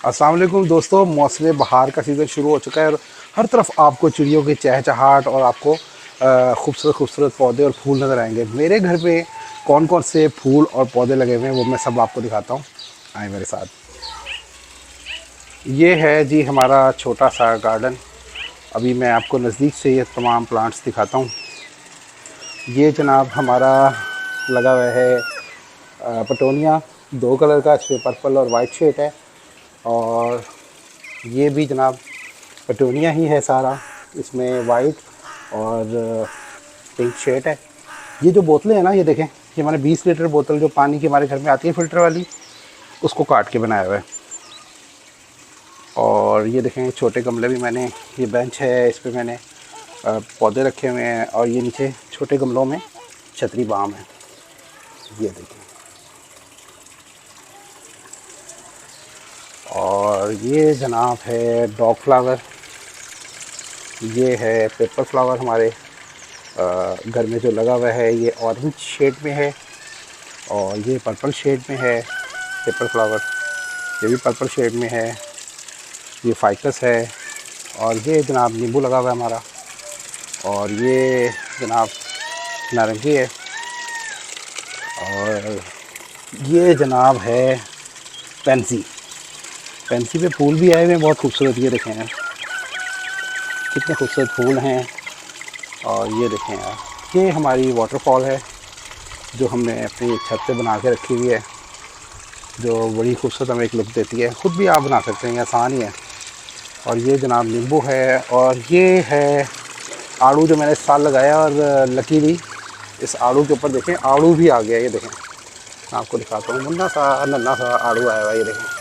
अस्सलाम वालेकुम दोस्तों, मौसम बहार का सीज़न शुरू हो चुका है और हर तरफ आपको चिड़ियों की चहचहाट और आपको खूबसूरत खूबसूरत पौधे और फूल नज़र आएंगे। मेरे घर पे कौन कौन से फूल और पौधे लगे हुए हैं वो मैं सब आपको दिखाता हूँ। आए मेरे साथ। ये है जी हमारा छोटा सा गार्डन। अभी मैं आपको नज़दीक से ये तमाम प्लांट्स दिखाता हूँ। ये जनाब हमारा लगा हुआ है पटोनिया, दो कलर का, इसमें पर्पल और वाइट शेड है। और ये भी जनाब पटोनिया ही है सारा, इसमें वाइट और पिंक शेड है। ये जो बोतलें हैं ना, ये देखें, ये मैंने 20 लीटर बोतल जो पानी की हमारे घर में आती है फ़िल्टर वाली, उसको काट के बनाया हुआ है। और ये देखें छोटे गमले भी मैंने, ये बेंच है, इस पर मैंने पौधे रखे हुए हैं। और ये नीचे छोटे गमलों में छतरी बाम है, ये देखें। और ये जनाब है डॉग फ्लावर, ये है पेपर फ्लावर हमारे घर में जो लगा हुआ है। ये ऑरेंज शेड में है और ये पर्पल शेड में है पेपर फ्लावर, ये भी पर्पल शेड में है। ये फाइकस है। और ये जनाब नींबू लगा हुआ है हमारा। और ये जनाब नारंगी है। और ये जनाब है पेंसी। पेंसी पे फूल भी आए हुए हैं बहुत खूबसूरत, ये देखें यार कितने खूबसूरत फूल हैं। और ये देखें यार, ये हमारी वाटरफॉल है जो हमने अपनी छत पे बना के रखी हुई है, जो बड़ी खूबसूरत हमें एक लुक देती है। ख़ुद भी आप बना सकते हैं, आसान ही है। और ये जनाब नींबू है। और ये है आड़ू जो मैंने इस साल लगाया, और लकीली इस आड़ू के ऊपर देखें आड़ू भी आ गया। ये देखें, मैं आपको दिखाता हूँ, नन्हा सा आड़ू आया हुआ है। ये देखें,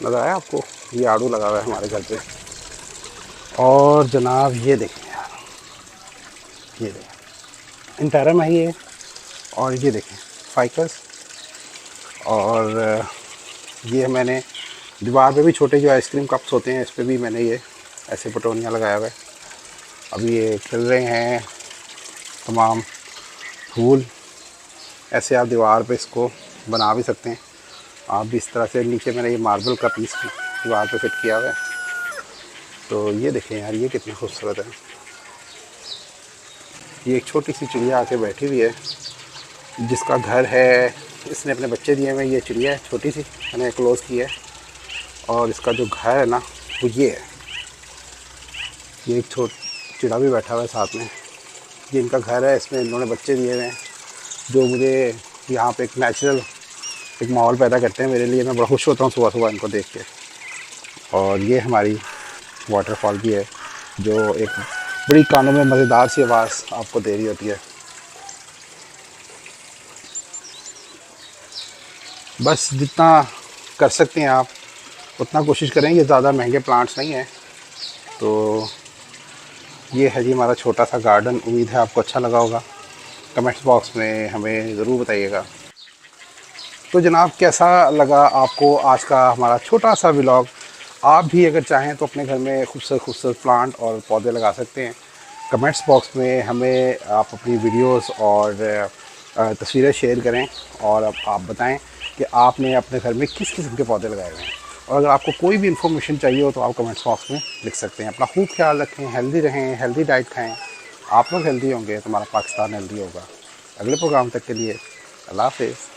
नज़र आया आपको, ये आड़ू लगा हुआ है हमारे घर पे। और जनाब ये देखें यार, ये देखें इंटरम है ये। और ये देखें फाइकस। और ये मैंने दीवार पे भी छोटे जो आइसक्रीम कप्स होते हैं, इस पर भी मैंने ये ऐसे पटोनिया लगाया हुआ है। अभी ये खिल रहे हैं तमाम फूल। ऐसे आप दीवार पे इसको बना भी सकते हैं। आप भी इस तरह से, नीचे मैंने ये मार्बल का पीस दीवार पे फिट किया हुआ है। तो ये देखें यार, ये कितना खूबसूरत है। ये एक छोटी सी चिड़िया आके बैठी हुई है, जिसका घर है, इसने अपने बच्चे दिए हुए। ये चिड़िया है छोटी सी, मैंने क्लोज़ की है। और इसका जो घर है ना वो ये है। ये एक चिड़ा भी बैठा हुआ है साथ में, ये इनका घर है, इसमें इन्होंने बच्चे दिए हुए हैं, जो मुझे यहाँ पे एक नेचुरल एक माहौल पैदा करते हैं मेरे लिए। मैं बड़ा खुश होता हूँ सुबह सुबह इनको देख के। और ये हमारी वाटरफॉल भी है, जो एक बड़ी कानों में मज़ेदार सी आवाज़ आपको दे रही होती है। बस जितना कर सकते हैं आप उतना कोशिश करें। ये ज़्यादा महंगे प्लांट्स नहीं हैं। तो ये है जी हमारा छोटा सा गार्डन। उम्मीद है आपको अच्छा लगा होगा। कमेंट्स बॉक्स में हमें ज़रूर बताइएगा। तो जनाब, कैसा लगा आपको आज का हमारा छोटा सा व्लॉग? आप भी अगर चाहें तो अपने घर में खूबसूरत खूबसूरत प्लांट और पौधे लगा सकते हैं। कमेंट्स बॉक्स में हमें आप अपनी वीडियोस और तस्वीरें शेयर करें, और अब आप बताएं कि आपने अपने घर में किस किस्म के पौधे लगाए हुए हैं। और अगर आपको कोई भी इन्फॉर्मेशन चाहिए हो तो आप कमेंट्स बॉक्स में लिख सकते हैं। अपना खूब ख्याल रखें, हेल्दी रहें, हेल्दी डाइट खाएँ। आप लोग हेल्दी होंगे तो हमारा पाकिस्तान हेल्दी होगा। अगले प्रोग्राम तक के लिए अल्लाह हाफ़िज़।